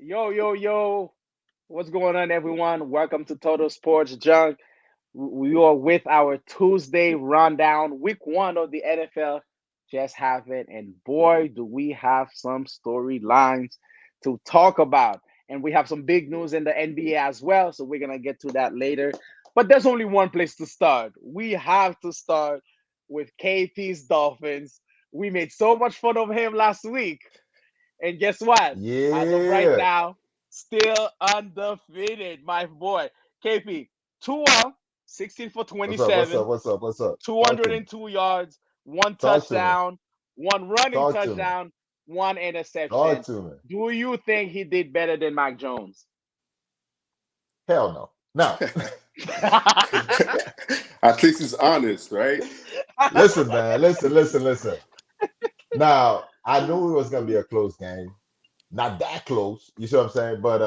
Yo, yo, yo. What's going on, everyone? Welcome to Total Sports Junk. We are with our Tuesday rundown, week one of the NFL. Just happened, and boy, do we have some storylines to talk about. And we have some big news in the NBA as well, so we're going to get to that later. But there's only one place to start. We have to start with KP's Dolphins. We made so much fun of him last week. And guess what? As of right Yeah. now, still undefeated, my boy. KP, Tua, 16 for What's up? What's up? 27, What's up? What's up? Talk to me. 202 yards, one Talk to me. touchdown, one running Talk to me. touchdown, one Talk interception. to me. Do you think he did better than Mac Jones? Hell no. Now, At least it's honest, right? listen, man. Listen. Now, I knew it was gonna be a close game. Not that close. You see what I'm saying? But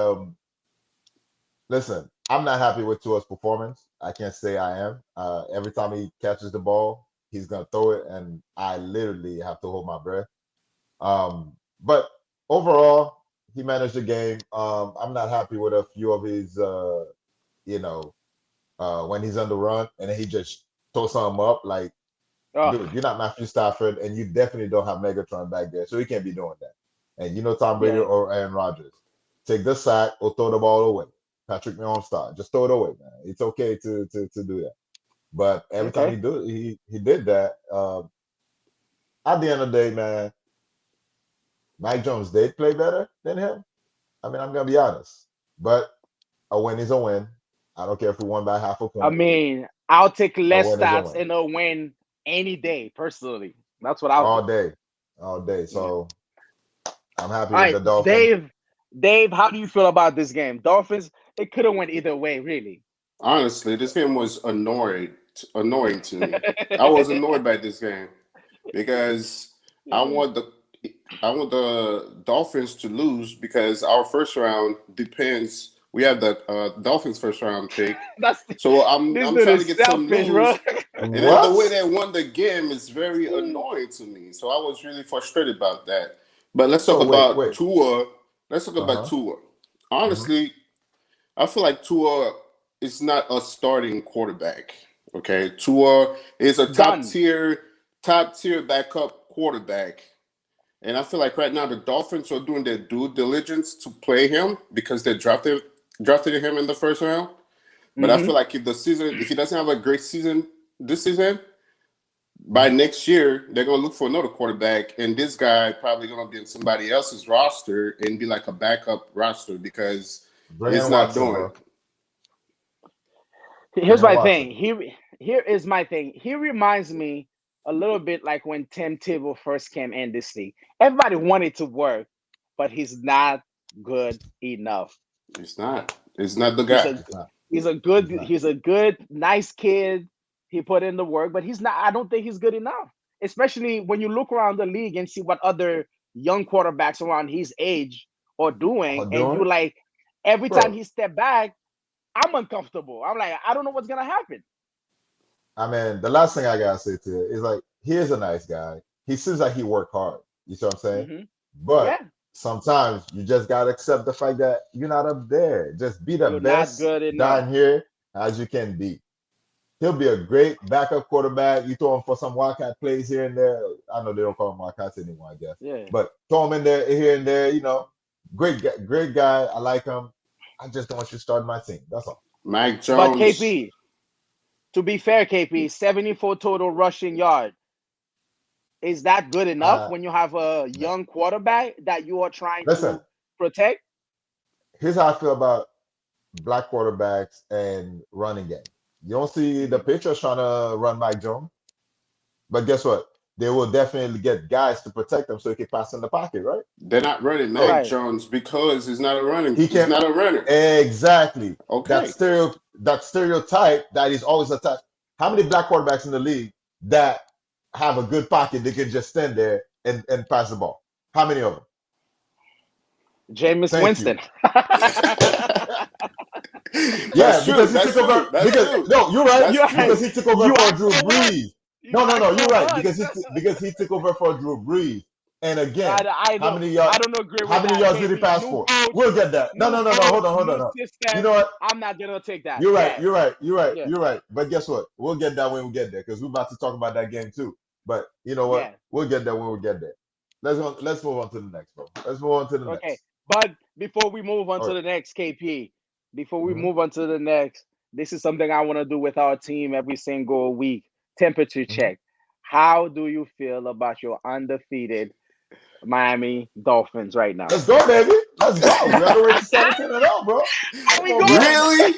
listen, I'm not happy with Tua's performance. I can't say I am. Every time he catches the ball, he's gonna throw it, and I literally have to hold my breath. But overall, he managed the game. I'm not happy with a few of his, you know, when he's on the run and then he just throws something up. Like, Oh, dude, you're not Matthew Stafford, and you definitely don't have Megatron back there, so he can't be doing that. And you know Tom Brady yeah. or Aaron Rodgers, take the sack or throw the ball away. Patrick Mahomes style, just throw it away, man. It's okay to do that. But every time Okay. he did that. At the end of the day, man, Mike Jones did play better than him. I mean, I'm gonna be honest, but a win is a win. I don't care if we won by half a I point. mean, I'll take A less win is a stats win in a win any day, personally. That's what I'll all do. day, all day. Yeah. So I'm happy All with the right, Dolphins. Dave, how do you feel about this game? Dolphins, it could have went either way, really. Honestly, this game was annoying to me. I was annoyed by this game because I want the I want the Dolphins to lose because our first round depends. We have the Dolphins first round pick, That's so I'm this I'm dude trying to is get some selfish, bro. news. And then the What? way they won the game is very annoying to me. So I was really frustrated about that. But let's talk So wait, about wait. Tua. Let's talk about Uh-huh. Tua. Hmm. Honestly, I feel like Tua is not a starting quarterback. Okay, Tua is a Done. top tier backup quarterback, and I feel like right now the Dolphins are doing their due diligence to play him because they drafted him in the first round. But I Hmm. feel like if he doesn't have a great season this season, by next year they're gonna look for another quarterback, and this guy probably gonna be in somebody else's roster and be like a backup roster because Bring he's in not Watson, doing. bro. Bring Here's in my Watson. thing. Here is my thing. He reminds me a little bit like when Tim Tebow first came in this league. Everybody wanted to work, but he's not good enough. It's not. It's not the He's guy. a It's not. It's not. he's a good nice kid. He put in the work, but he's not. I don't think he's good enough. Especially when you look around the league and see what other young quarterbacks around his age are doing, All and you doing, like every time bro. he step back, I'm uncomfortable. I'm like, I don't know what's gonna happen. I mean, the last thing I gotta say to you is like, he is a nice guy. He seems like he worked hard. You see what I'm saying? Hmm. But Yeah, sometimes you just gotta accept the fact that you're not up there. Just be the you're not best good enough. down here as you can be. He'll be a great backup quarterback. You throw him for some wildcat plays here and there. I know they don't call him wildcats anymore, I guess. Yeah, But throw him in there here and there. Great guy. I like him. I just don't want you to start my team. That's all. Mike but Jones. KP, to be fair, KP, 74 total rushing yard. Is that good enough Uh, when you have a man. young quarterback that you are trying Listen, to protect? here's how I feel about black quarterbacks and running game. You don't see the Mhm. Patriots trying to run Mike Jones, but guess what? They will definitely get guys to protect them so he can pass in the pocket, right? They're not running So Mac Right. Jones because he's not a running. he He's can not a runner. exactly Okay. that stereotype that is always attached. How many black quarterbacks in the league that have a good pocket they can just stand there and pass the ball? How many of them? Jameis Thank you. Winston. Yeah, That's true. because he That's took over. true. That's Because true. no, you're right. you That's act, Because true. he took over you for act Drew for what? Brees. You No, act you're for right. what? Because he took over for Drew Brees. And again, how many yards? I don't agree How with many that, yards did he KP. pass New for? coach, We'll get that. No, new no, no, no. coach, Hold on, hold on. new Hold on. You system. know what? I'm not gonna take that. You're right. Yeah, You're right. You're right. yeah, You're right. But guess what? We'll get that when we get there because we're about to talk about that game too. But you know what? yeah. We'll get there when we get there. Let's go. Let's move on to the next, bro. Let's move on to the Okay, next. but before we move on All to right. the next, KP, before we Mm-hmm, move on to the next, this is something I want to do with our team every single week. Temperature mm-hmm. check. How do you feel about your undefeated Miami Dolphins right now? Let's go, baby. Let's go. We're already 17-0, bro. How Come we on, man. going? Really?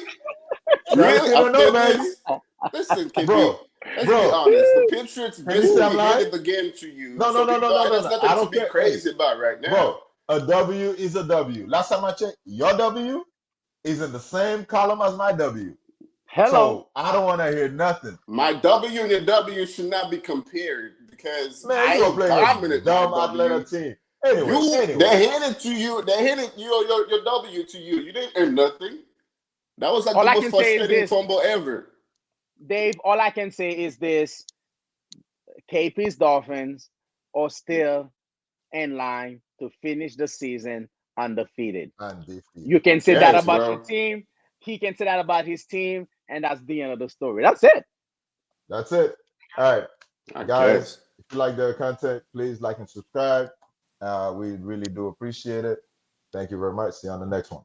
Really? 17-0, After baby. this? Listen, KP, Bro, let's be bro. honest. The Patriots Can you say I'm basically lying? handed the game to you. No, no, So no, no, no, no, there's no. nothing I to don't be care. Hey, crazy about right now. bro, a W is a W. Last time I checked, your W is in the same column as my W. Hello. So I don't want to hear nothing. My W and your W should not be compared because Man, you I gonna ain't play your dominant my dumb Atlanta W. team. Anyway, You anyway. they handed to you. They handed your W to you. You didn't earn nothing. That was like the All I most can say is frustrating this, fumble ever. Dave. All I can say is this: KP's Dolphins are still in line to finish the season undefeated. You Undefeated. I can say that guess, about your bro. team. He can say that about his team, and that's the end of the story. That's it. That's it. All right, I guys. guess. If you like the content, please like and subscribe. We really do appreciate it. Thank you very much. See you on the next one.